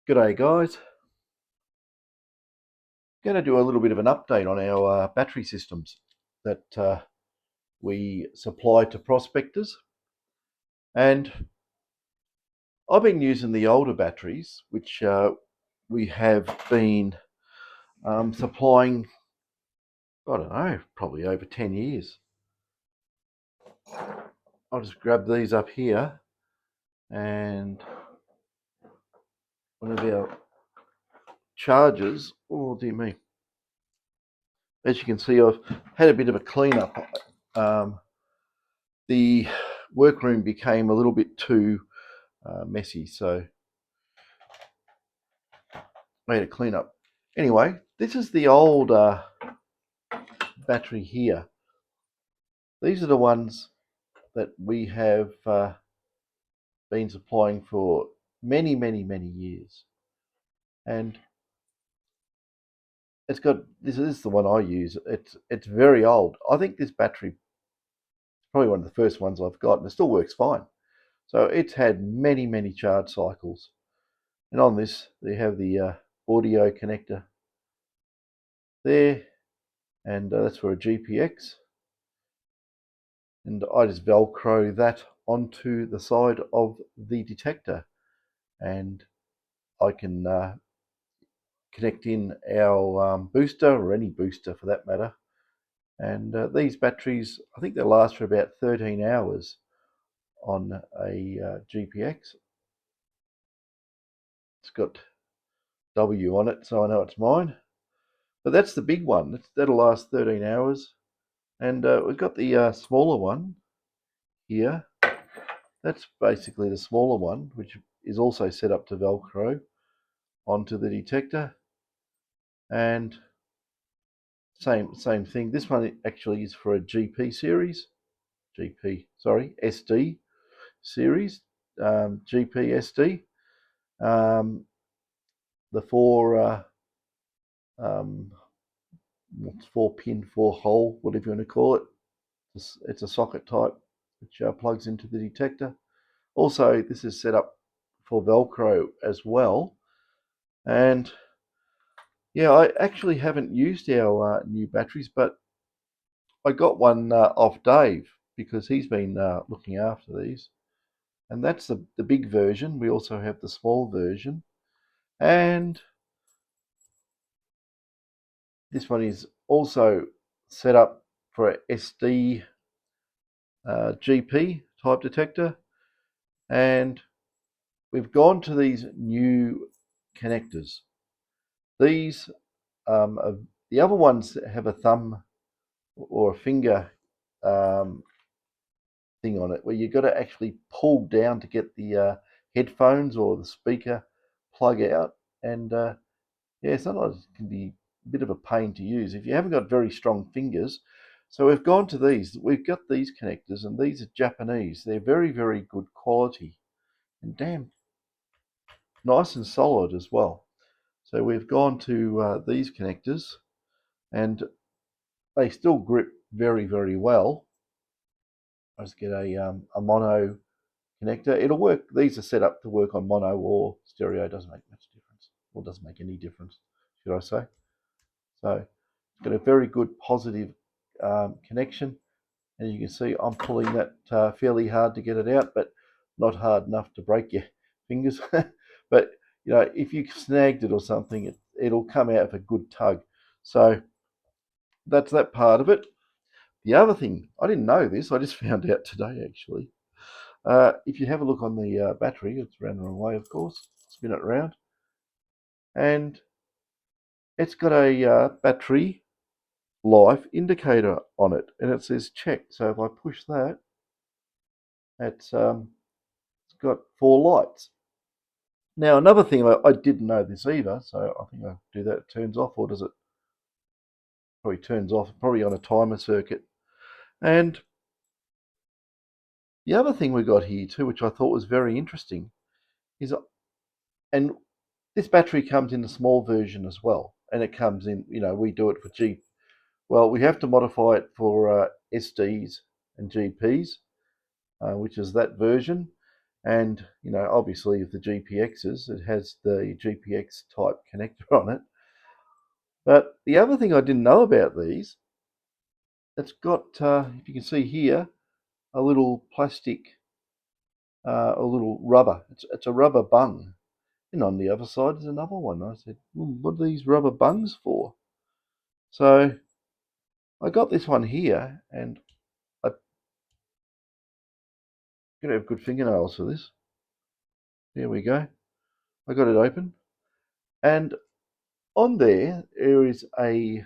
G'day guys, going to do a little bit of an update on our battery systems that we supply to prospectors. And I've been using the older batteries, which we have been supplying, I don't know, probably over 10 years. I'll just grab these up here, and one of our chargers, oh dear me, as you can see, I've had a bit of a cleanup. The workroom became a little bit too messy, so I had to clean up. Anyway, this is the old battery here. These are the ones that we have been supplying for many years, and it's got, this is the one I use. It's very old. I think this battery is probably one of the first ones I've got, and it still works fine. So it's had many charge cycles, and on this they have the audio connector there, and that's for a GPX. And I just velcro that onto the side of the detector, and I can connect in our booster, or any booster for that matter. And these batteries, I think they last for about 13 hours on a GPX. It's got W on it, so I know it's mine. But that's the big one. That'll last 13 hours. And we've got the smaller one here. That's basically the smaller one, which is also set up to velcro onto the detector. And same thing. This one actually is for a SD series, GPSD. The four pin, 4-hole, whatever you want to call it. It's a socket type which plugs into the detector. Also, this is set up for velcro as well. And yeah, I actually haven't used our new batteries, but I got one off Dave because he's been looking after these. And that's the big version. We also have the small version. And this one is also set up for a SD GP type detector. And we've gone to these new connectors. These, the other ones have a thumb or a finger thing on it, where you've got to actually pull down to get the headphones or the speaker plug out. And yeah, sometimes it can be a bit of a pain to use if you haven't got very strong fingers. So we've gone to these. We've got these connectors, and these are Japanese. They're very good quality, and damn nice and solid as well. So we've gone to these connectors, and they still grip very well. I just get a mono connector. It'll work. These are set up to work on mono or stereo. It doesn't make much difference, or doesn't make any difference, should I say. So it's got a very good positive connection. And you can see I'm pulling that fairly hard to get it out, but not hard enough to break your fingers. But you know, if you snagged it or something, it'll come out with a good tug. So that's that part of it. The other thing, I didn't know this, I just found out today actually. If you have a look on the battery, it's around the wrong way, of course, spin it around, and it's got a battery life indicator on it, and it says check. So if I push that, it's got 4 lights. Now another thing, I didn't know this either, so I think I'll do that. It turns off, or does it? Probably turns off, probably on a timer circuit. And the other thing we got here too, which I thought was very interesting, is, and this battery comes in a small version as well, and it comes in, you know, we do it for G. Well, we have to modify it for SDs and GPs, which is that version. And obviously with the GPXs, it has the GPX type connector on it. But the other thing I didn't know about these, it's got, if you can see here, a little plastic, a little rubber. It's a rubber bung. And on the other side is another one. I said, what are these rubber bungs for? So I got this one here, and I'm going to have good fingernails for this. There we go. I got it open. And on there is a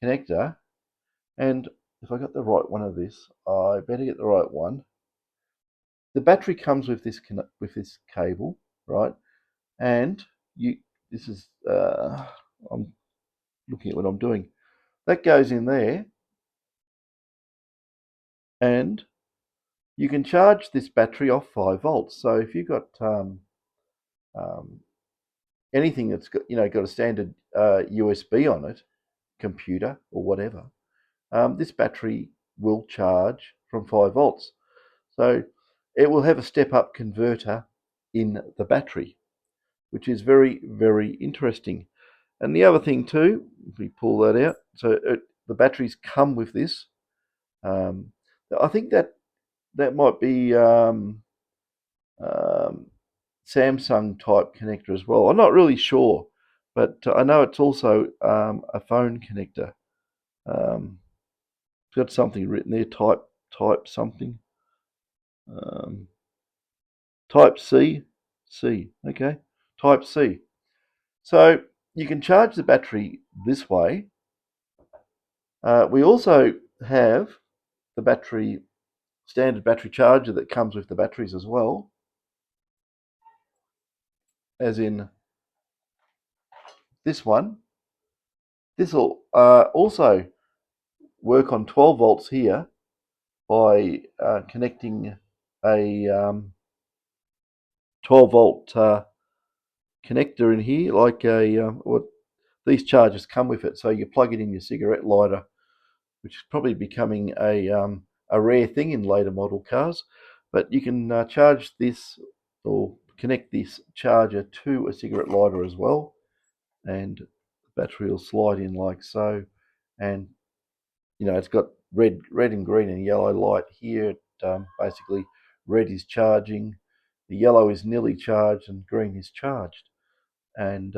connector. And if I got the right one of this, I better get the right one. The battery comes with this cable, right? And this is I'm looking at what I'm doing. That goes in there, and you can charge this battery off 5 volts. So if you've got anything that's got a standard USB on it, computer or whatever, this battery will charge from 5 volts. So it will have a step-up converter in the battery, which is very, very interesting. And the other thing too, if we pull that out, so the batteries come with this. I think that might be Samsung type connector as well. I'm not really sure, but I know it's also a phone connector. It's got something written there, type something. Type C, okay, Type C. So you can charge the battery this way. We also have the standard battery charger that comes with the batteries as well, as in this one. This will also work on 12 volts here by connecting a 12 volt connector in here, like what these chargers come with it. So you plug it in your cigarette lighter, which is probably becoming a rare thing in later model cars. But you can charge this or connect this charger to a cigarette lighter as well, and the battery will slide in like so. And it's got red and green and yellow light here. Basically, red is charging, the yellow is nearly charged, and green is charged. And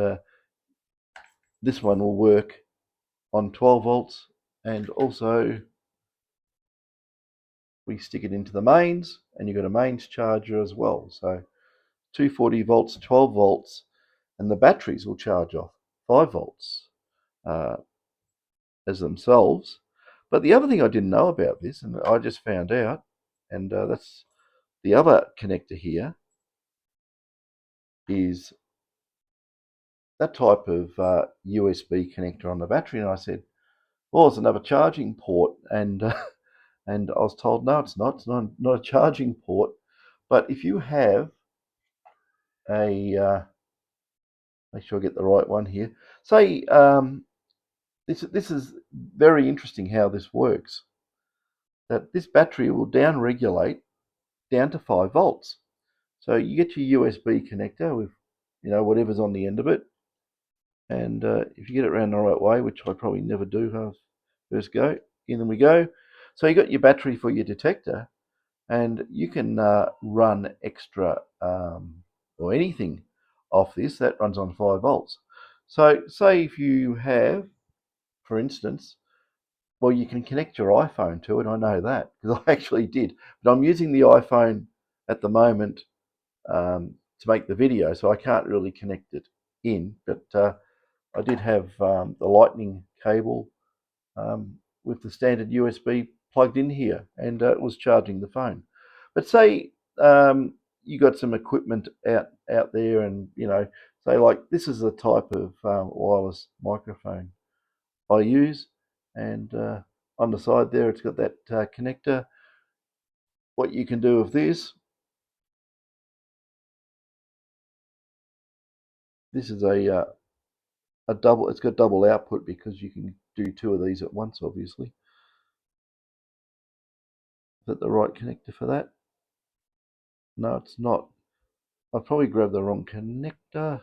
this one will work on 12 volts, and also we stick it into the mains, and you've got a mains charger as well. So 240 volts, 12 volts, and the batteries will charge off 5 volts uh, as themselves. But the other thing I didn't know about this, and I just found out, and that's the other connector here, is that type of USB connector on the battery. And I said, well, it's another charging port. And and I was told, no, it's not. It's not a charging port. But if you have a, make sure I get the right one here. Say, this is very interesting how this works. That this battery will down regulate down to 5 volts. So you get your USB connector with, whatever's on the end of it. And if you get it around the right way, which I probably never do first go, in we go. So you got your battery for your detector, and you can run extra or anything off this that runs on 5 volts. So say if you have, for instance, well, you can connect your iPhone to it. I know that because I actually did. But I'm using the iPhone at the moment to make the video, so I can't really connect it in. But I did have the lightning cable with the standard USB plugged in here, and it was charging the phone. But say you got some equipment out there, and say like this is the type of wireless microphone I use, and on the side there it's got that connector. What you can do with this is a double. It's got double output because you can do 2 of these at once. Obviously, is that the right connector for that? No, it's not. I probably grabbed the wrong connector.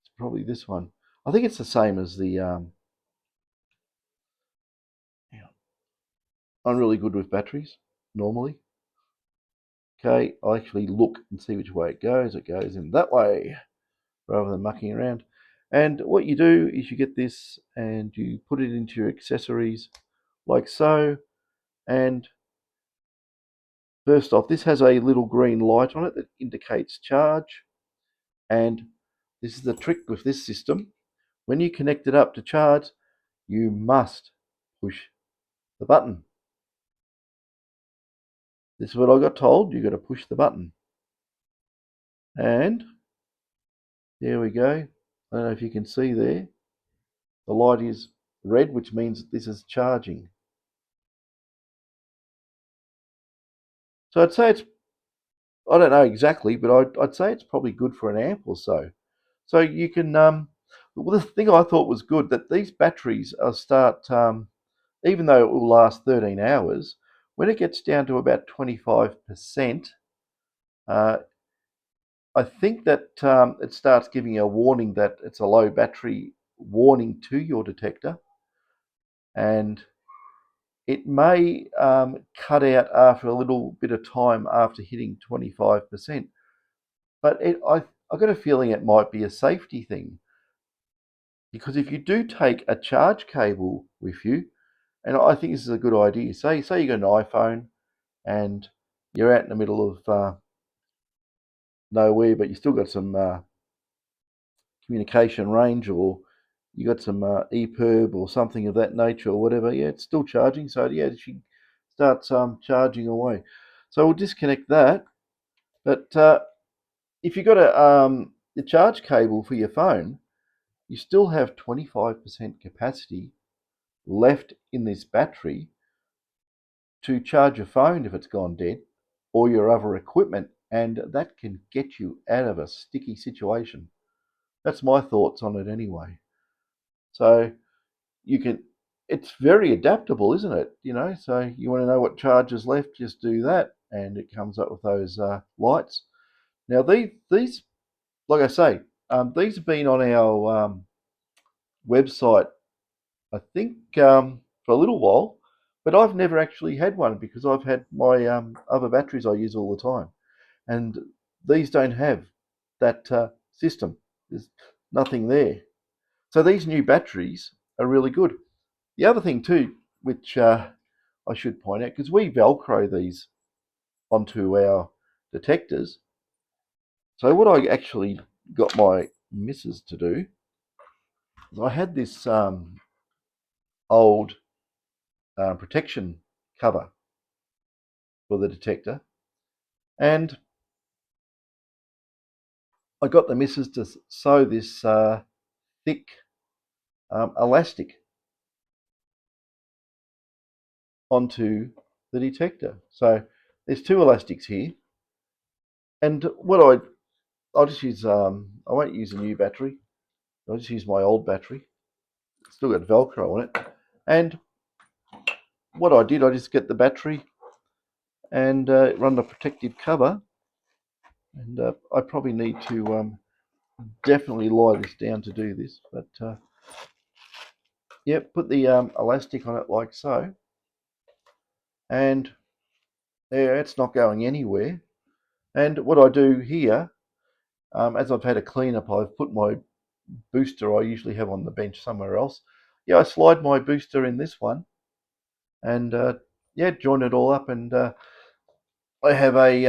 It's probably this one. I think it's the same as the. Yeah, I'm really good with batteries normally. Okay, I actually look and see which way it goes. It goes in that way rather than mucking around. And what you do is you get this and you put it into your accessories like so. And first off, this has a little green light on it that indicates charge. And this is the trick with this system. When you connect it up to charge, you must push the button. This is what I got told. You've got to push the button. And there we go. I don't know if you can see there. The light is red, which means this is charging. So I'd say it's, I don't know exactly, but I'd say it's probably good for an amp or so. So you can, well, the thing I thought was good that these batteries start, even though it will last 13 hours, when it gets down to about 25%, I think that it starts giving you a warning that it's a low battery warning to your detector, and it may cut out after a little bit of time after hitting 25%. But I got a feeling it might be a safety thing, because if you do take a charge cable with you, and I think this is a good idea. Say you got an iPhone and you're out in the middle of nowhere, but you still got some communication range, or you got some EPIRB or something of that nature, or whatever. Yeah, it's still charging, so yeah, she starts charging away. So we'll disconnect that. But if you've got a charge cable for your phone, you still have 25% capacity left in this battery to charge your phone if it's gone dead, or your other equipment, and that can get you out of a sticky situation. That's my thoughts on it anyway. So you can, it's very adaptable, isn't it? You know, so you want to know what charge is left, just do that, and it comes up with those lights. Now these, like I say, these have been on our website, I think, for a little while, but I've never actually had one because I've had my other batteries I use all the time, and these don't have that system. There's nothing there. So these new batteries are really good. The other thing too, which I should point out, because we Velcro these onto our detectors. So what I actually got my missus to do is I had this old protection cover for the detector, and I got the missus to sew this thick elastic onto the detector. So there's two elastics here, and what I'll just use I won't use a new battery. I'll just use my old battery. It's still got Velcro on it, and what I did, I just get the battery and run the protective cover, and I probably need to definitely lie this down to do this, but yeah, put the elastic on it like so, and yeah, it's not going anywhere. And what I do here, as I've had a cleanup, I've put my booster I usually have on the bench somewhere else. Yeah, I slide my booster in this one, and yeah, join it all up, and I have a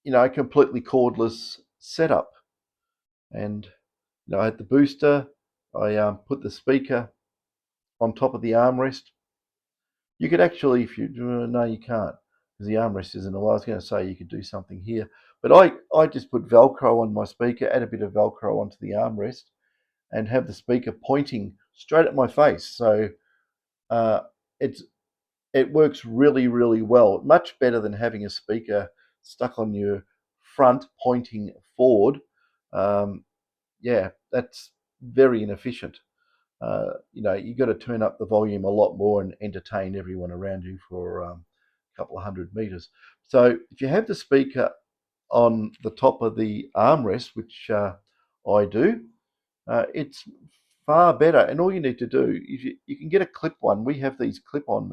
a completely cordless setup. And I had the booster. I put the speaker on top of the armrest. You could actually, if you no, you can't, because the armrest is in the way. I was going to say you could do something here, but I just put Velcro on my speaker, add a bit of Velcro onto the armrest, and have the speaker pointing straight at my face. So uh, it's it works really, really well. Much better than having a speaker stuck on your front pointing forward. Um, yeah, that's very inefficient. You got to turn up the volume a lot more and entertain everyone around you for couple of 100 meters. So if you have the speaker on the top of the armrest, which I do, it's far better. And all you need to do is you can get a clip one. We have these clip-on,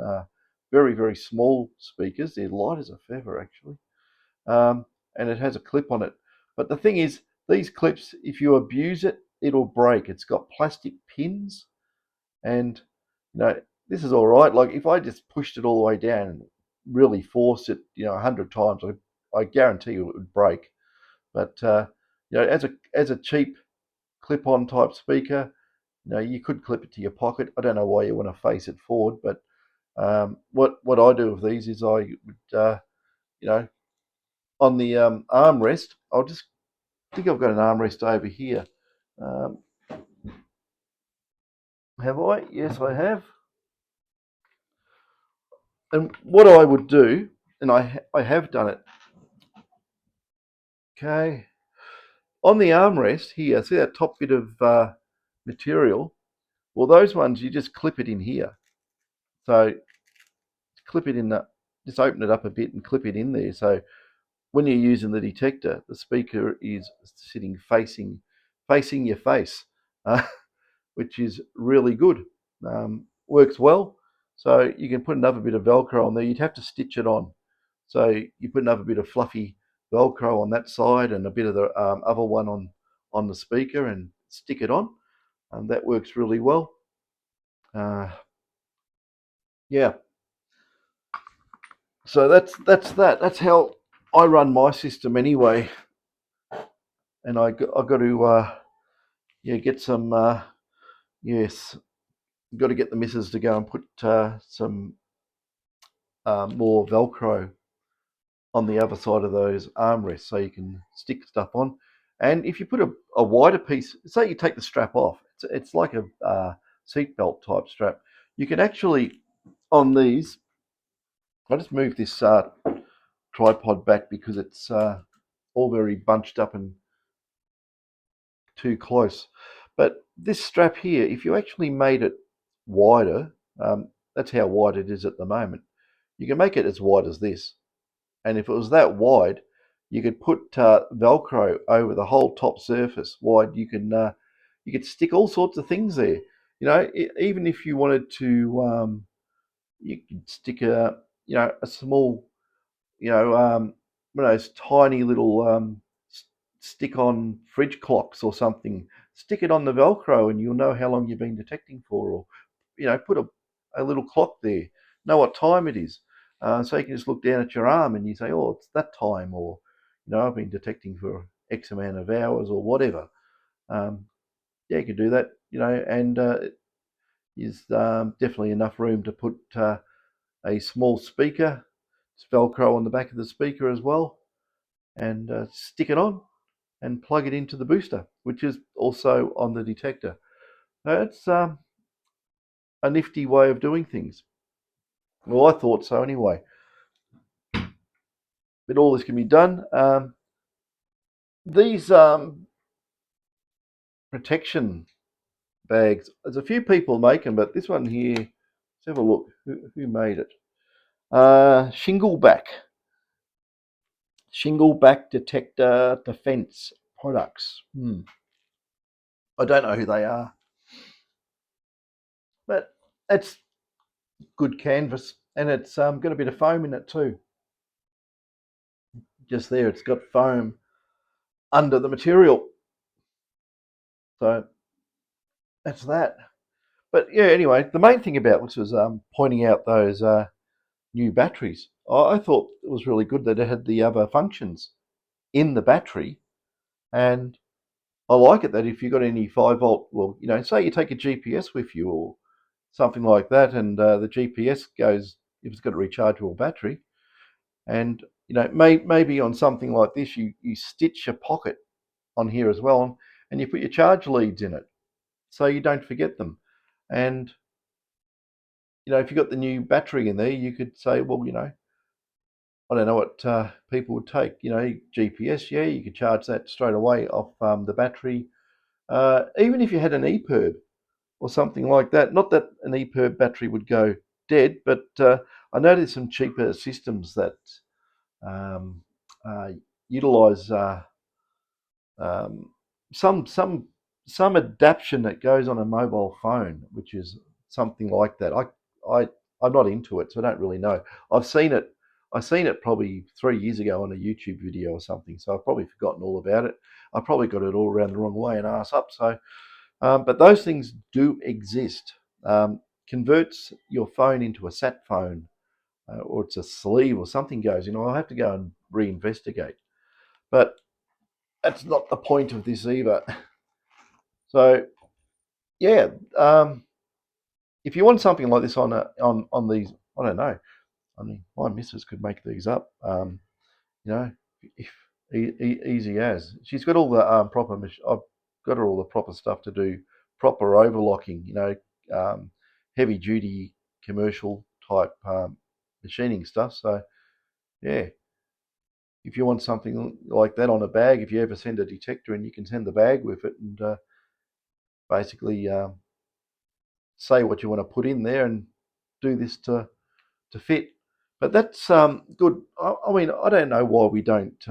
very, very small speakers. They're light as a feather, actually. And it has a clip on it. But the thing is, these clips, if you abuse it, it'll break. It's got plastic pins, and this is all right. Like if I just pushed it all the way down and really force it, 100 times, I guarantee you it would break. But as a cheap clip-on type speaker, you could clip it to your pocket. I don't know why you want to face it forward, but what I do with these is I would, on the armrest, I think I've got an armrest over here. Have I? Yes, I have. And what I would do, and I have done it. Okay, on the armrest here, see that top bit of material? Well, those ones you just clip it in here. So clip it in just open it up a bit and clip it in there. So when you're using the detector, the speaker is sitting facing your face, which is really good. Works well. So you can put another bit of Velcro on there. You'd have to stitch it on. So you put another bit of fluffy Velcro on that side and a bit of the other one on the speaker and stick it on. That works really well. Yeah. So that's that. That's how I run my system anyway. And I got to get some yes, got to get the missus to go and put some more Velcro on the other side of those armrests so you can stick stuff on. And if you put a wider piece, say you take the strap off, it's like a seatbelt type strap. You can actually, on these, I just move this tripod back because it's all very bunched up and too close. But this strap here, if you actually made it wider, that's how wide it is at the moment. You can make it as wide as this. And if it was that wide, you could put Velcro over the whole top surface wide. You could stick all sorts of things there. Even if you wanted to, you could stick a small, one of those tiny little stick-on fridge clocks or something. Stick it on the Velcro, and you'll know how long you've been detecting for. Or, put a little clock there. Know what time it is. So you can just look down at your arm and you say, oh, it's that time, or I've been detecting for X amount of hours or whatever. Yeah, you can do that, and there's definitely enough room to put a small speaker, Velcro on the back of the speaker as well, and stick it on and plug it into the booster, which is also on the detector. It's a nifty way of doing things. Well, I thought so anyway. But all this can be done. These protection bags, there's a few people make them, but this one here, let's have a look. Who made it? Shingleback Detector Defense Products. I don't know who they are, but it's good canvas, and it's got a bit of foam in it too. Just there, it's got foam under the material. So that's that. But yeah, anyway, the main thing about this was pointing out those new batteries. I thought it was really good that it had the other functions in the battery, and I like it that if you've got any 5-volt, well, say you take a GPS with you or something like that, and the GPS goes, if it's got a rechargeable battery, and maybe on something like this, you stitch a pocket on here as well, and you put your charge leads in it, so you don't forget them. And if you've got the new battery in there, you could say, well, I don't know what people would take. GPS, yeah, you could charge that straight away off the battery. Even if you had an EPIRB or something like that, not that an EPIRB battery would go dead, but I know there's some cheaper systems that um, utilize um, some some some adaptation that goes on a mobile phone, which is something like that. I'm not into it, so I don't really know. I've seen it. I seen it probably 3 years ago on a YouTube video or something, so I've probably forgotten all about it. I probably got it all around the wrong way and arse up. So, but those things do exist. Converts your phone into a sat phone, or it's a sleeve or something goes. I'll have to go and reinvestigate. But that's not the point of this either. So yeah, if you want something like this on these, I don't know. I mean, my missus could make these up. You know, if, easy as she's got all the proper. I've got her all the proper stuff to do proper overlocking. Heavy duty commercial type machining stuff. So yeah, if you want something like that on a bag, if you ever send a detector in, you can send the bag with it and basically say what you want to put in there and do this to fit. But that's good. I mean, I don't know why we don't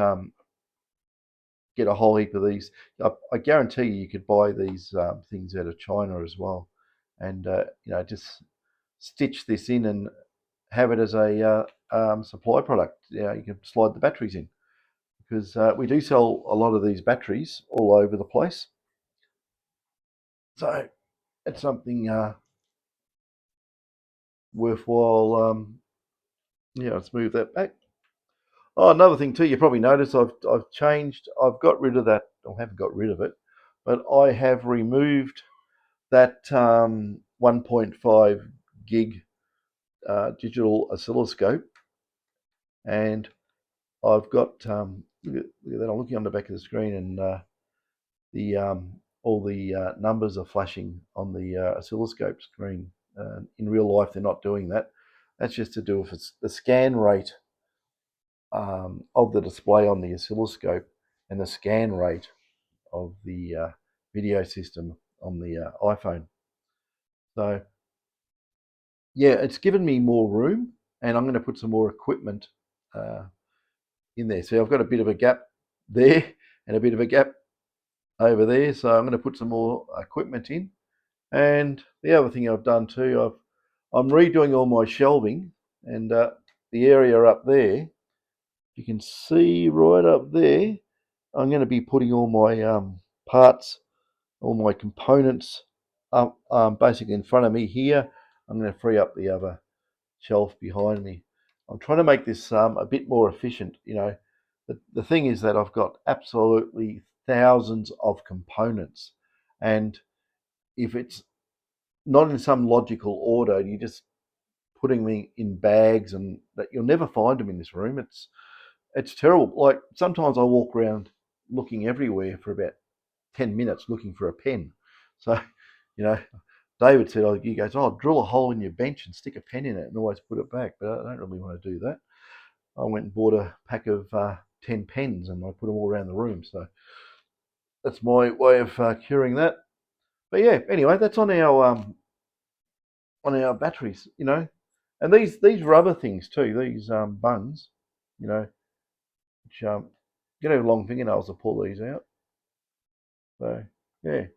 get a whole heap of these. I guarantee you could buy these things out of China as well, and just stitch this in and have it as a supply product. You can slide the batteries in because we do sell a lot of these batteries all over the place. So it's something worthwhile. Let's move that back. Oh, another thing too, you probably noticed I've changed. I've got rid of that. I haven't got rid of it, but I have removed that 1.5 gig digital oscilloscope, and I've got look at that. I'm looking on the back of the screen, and the all the numbers are flashing on the oscilloscope screen. In real life, they're not doing that. That's just to do with the scan rate of the display on the oscilloscope and the scan rate of the video system on the iPhone. So yeah, it's given me more room, and I'm going to put some more equipment uh, in there. So I've got a bit of a gap there and a bit of a gap over there. So I'm going to put some more equipment in. And the other thing I've done too, I'm redoing all my shelving, and the area up there, you can see right up there, I'm going to be putting all my parts, all my components up basically in front of me here. I'm going to free up the other shelf behind me. I'm trying to make this a bit more efficient. The thing is that I've got absolutely thousands of components, and if it's not in some logical order, you're just putting me in bags, and that you'll never find them in this room. It's terrible. Like sometimes I walk around looking everywhere for about 10 minutes looking for a pen. So, you know, David said, he goes, drill a hole in your bench and stick a pen in it and always put it back. But I don't really want to do that. I went and bought a pack of 10 pens and I put them all around the room. So that's my way of curing that. But yeah, anyway, that's on our batteries, and these rubber things too. These bungs, which you have long fingernails to pull these out. So yeah,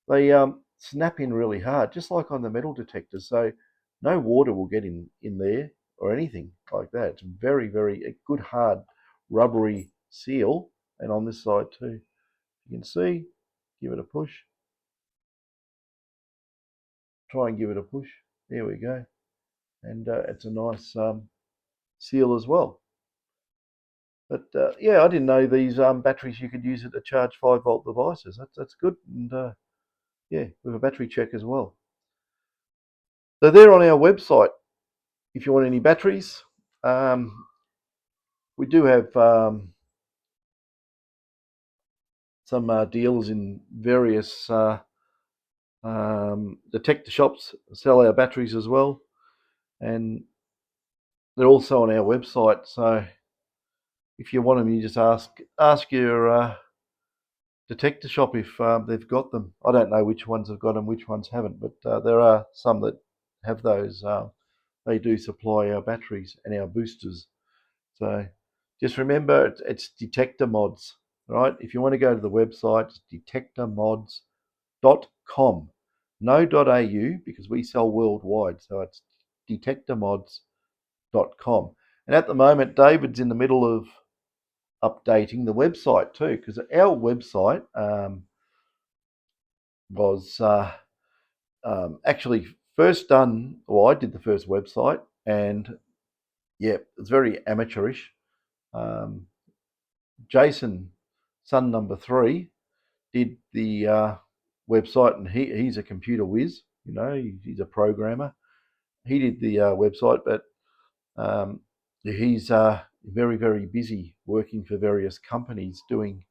they snap in really hard, just like on the metal detectors. So no water will get in there or anything like that. It's very, very a good hard rubbery seal. And on this side too, you can see, give it a push. Try and give it a push. There we go. And it's a nice seal as well. But yeah, I didn't know these batteries you could use it to charge 5-volt devices. That's good. And yeah, with a battery check as well. So they're on our website. If you want any batteries, we do have some dealers in various detector shops sell our batteries as well, and they're also on our website. So if you want them, you just ask your detector shop if they've got them. I don't know which ones have got them, which ones haven't, but there are some that have those they do supply our batteries and our boosters. So just remember, it's detector mods, right? If you want to go to the website, it's detectormods.com. No .au, because we sell worldwide. So it's detectormods.com. And at the moment, David's in the middle of updating the website too, because our website was actually first done, well, I did the first website, and yeah, it's very amateurish. Jason, son number three, did the website, and he's a computer whiz, he's a programmer. He did the website, but he's very, very busy working for various companies doing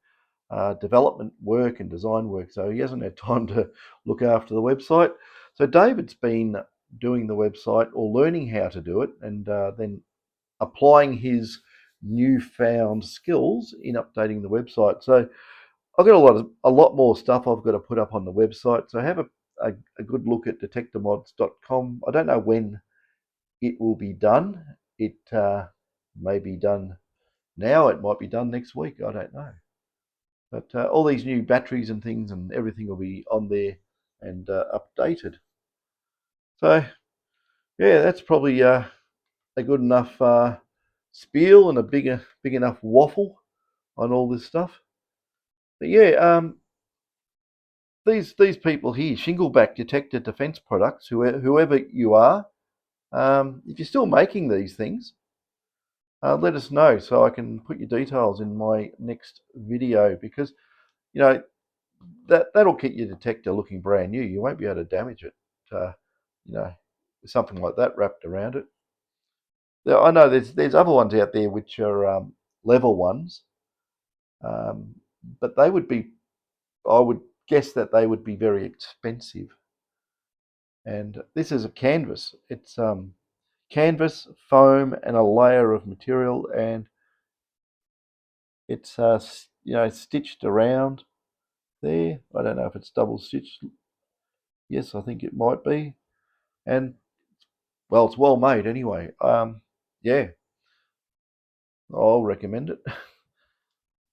development work and design work, so he hasn't had time to look after the website. So David's been doing the website, or learning how to do it, and then applying his newfound skills in updating the website. So I've got a lot more stuff I've got to put up on the website. So have a good look at detectormods.com. I don't know when it will be done. It may be done now. It might be done next week. I don't know. But all these new batteries and things and everything will be on there and updated. So yeah, that's probably a good enough spiel and a big enough waffle on all this stuff. But yeah, these people here, Shingleback Detector Defense Products, whoever you are, if you're still making these things, let us know so I can put your details in my next video, because you know that'll keep your detector looking brand new. You won't be able to damage it, you know, with something like that wrapped around it. Now, I know there's other ones out there which are level ones, um, but they would be, I would guess that they would be very expensive. And this is a canvas. It's canvas, foam, and a layer of material, and it's stitched around there. I don't know if it's double stitched. Yes, I think it might be. And well, it's well made anyway. Yeah, I'll recommend it.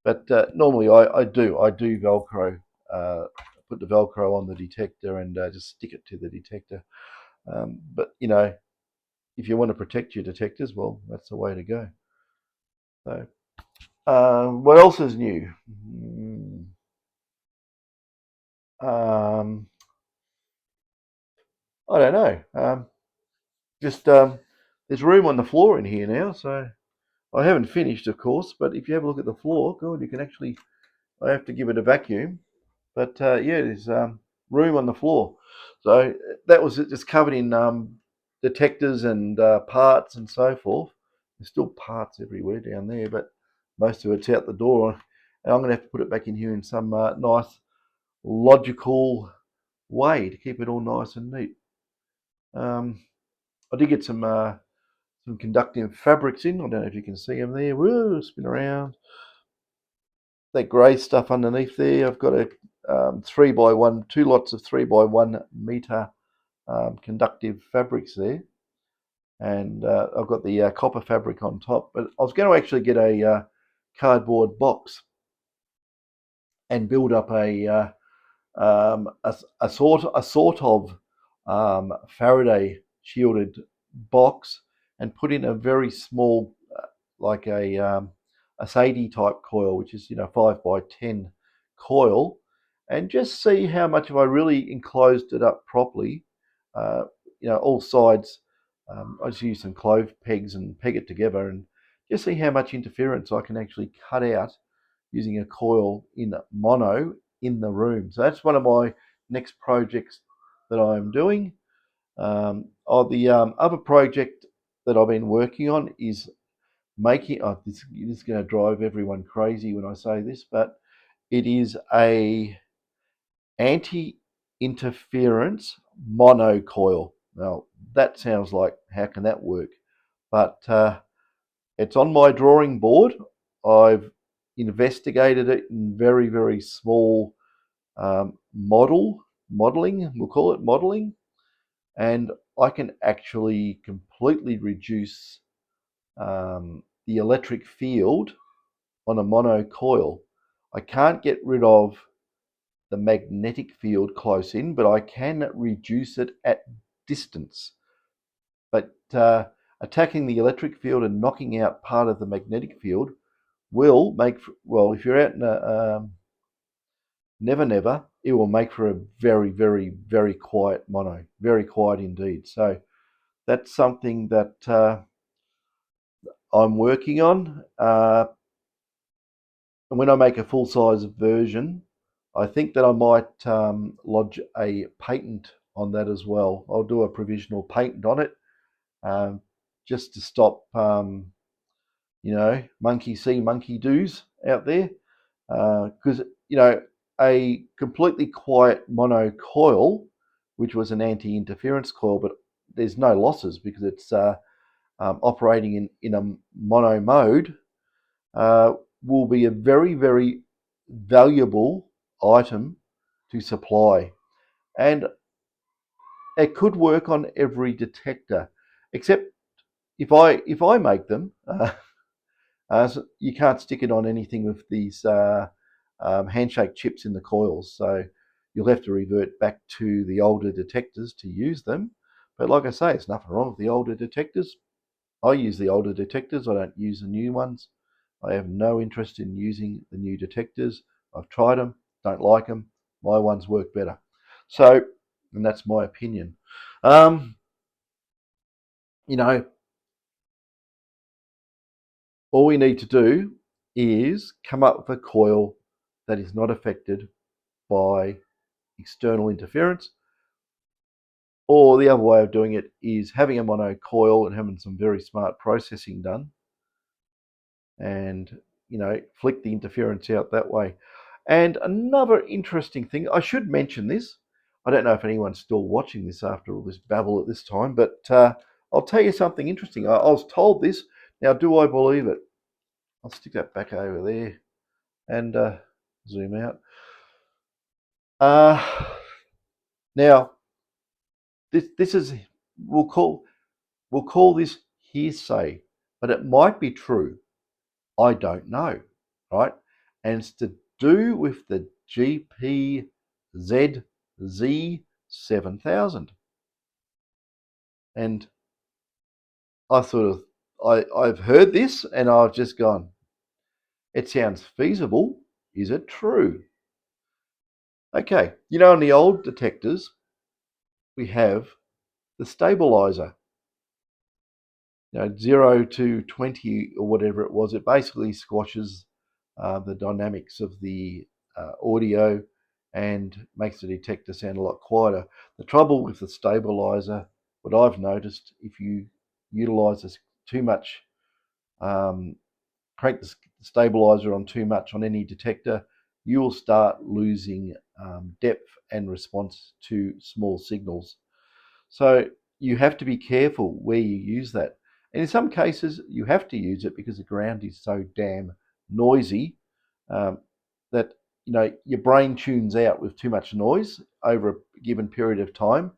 But normally I do Velcro. Put the Velcro on the detector and just stick it to the detector. But if you want to protect your detectors, well, that's the way to go. So, what else is new? I don't know. Just there's room on the floor in here now, so I haven't finished, of course. But if you have a look at the floor, God, you can actually. I have to give it a vacuum, but yeah, there's room on the floor. So that was just covered in detectors and parts and so forth. There's still parts everywhere down there, but most of it's out the door. And I'm going to have to put it back in here in some nice, logical way to keep it all nice and neat. I did get some conductive fabrics in. I don't know if you can see them there. Woo, spin around. That grey stuff underneath there. I've got a 3x1, two lots of 3x1 metre conductive fabrics there, and I've got the copper fabric on top. But I was going to actually get a cardboard box and build up a sort of Faraday shielded box and put in a very small, like a Sadie type coil, which is 5x10 coil, and just see how much if I really enclosed it up properly, uh, all sides. I just use some clove pegs and peg it together, and just see how much interference I can actually cut out using a coil in mono in the room. So that's one of my next projects that I'm doing. The other project that I've been working on is making, this is going to drive everyone crazy when I say this, but it is a anti-interference monocoil. Now that sounds like, how can that work? But it's on my drawing board. I've investigated it in very, very small modeling, we'll call it modeling, and I can actually completely reduce the electric field on a mono coil. I can't get rid of the magnetic field close in, but I can reduce it at distance. But attacking the electric field and knocking out part of the magnetic field will make, well, if you're out in a never, it will make for a very, very, very quiet mono, very quiet indeed. So that's something that I'm working on. And when I make a full-size version, I think that I might lodge a patent on that as well. I'll do a provisional patent on it, just to stop, monkey see, monkey do's out there. Because, a completely quiet mono coil, which was an anti-interference coil, but there's no losses because it's operating in a mono mode, will be a very, very valuable item to supply. And it could work on every detector, except if I make them, so you can't stick it on anything with these handshake chips in the coils. So you'll have to revert back to the older detectors to use them. But like I say, there's nothing wrong with the older detectors. I use the older detectors. I don't use the new ones. I have no interest in using the new detectors. I've tried them, don't like them. My ones work better. So, and that's my opinion. You know, all we need to do is come up with a coil that is not affected by external interference. Or the other way of doing it is having a mono coil and having some very smart processing done, and flick the interference out that way. And another interesting thing, I should mention this, I don't know if anyone's still watching this after all this babble at this time, but I'll tell you something interesting. I was told this. Now, do I believe it? I'll stick that back over there and zoom out. Now, this is, we'll call this hearsay, but it might be true. I don't know, right? And it's to do with the GPZ7000. And I've heard this and I've just gone, it sounds feasible. Is it true? Okay, in the old detectors, we have the stabilizer. 0 to 20 or whatever it was, it basically squashes the dynamics of the audio and makes the detector sound a lot quieter. The trouble with the stabilizer, what I've noticed, if you utilize this too much, crank the stabilizer on too much on any detector, you will start losing depth and response to small signals. So you have to be careful where you use that. And in some cases, you have to use it because the ground is so damn noisy that your brain tunes out with too much noise over a given period of time.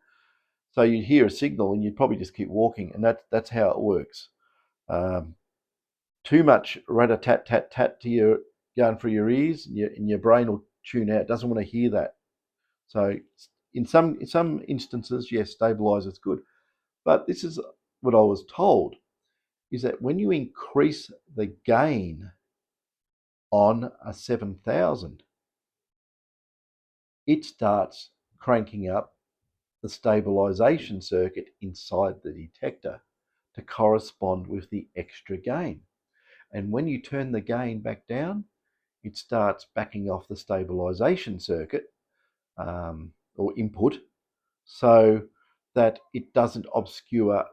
So you hear a signal and you probably just keep walking, and that's how it works. Too much rat-a-tat-tat-tat to your going through your ears, and your brain will tune out. Doesn't want to hear that. So in some instances, yes, stabilizer is good. But this is what I was told, is that when you increase the gain on a 7000, it starts cranking up the stabilization circuit inside the detector to correspond with the extra gain. And when you turn the gain back down, it starts backing off the stabilization circuit or input, so that it doesn't obscure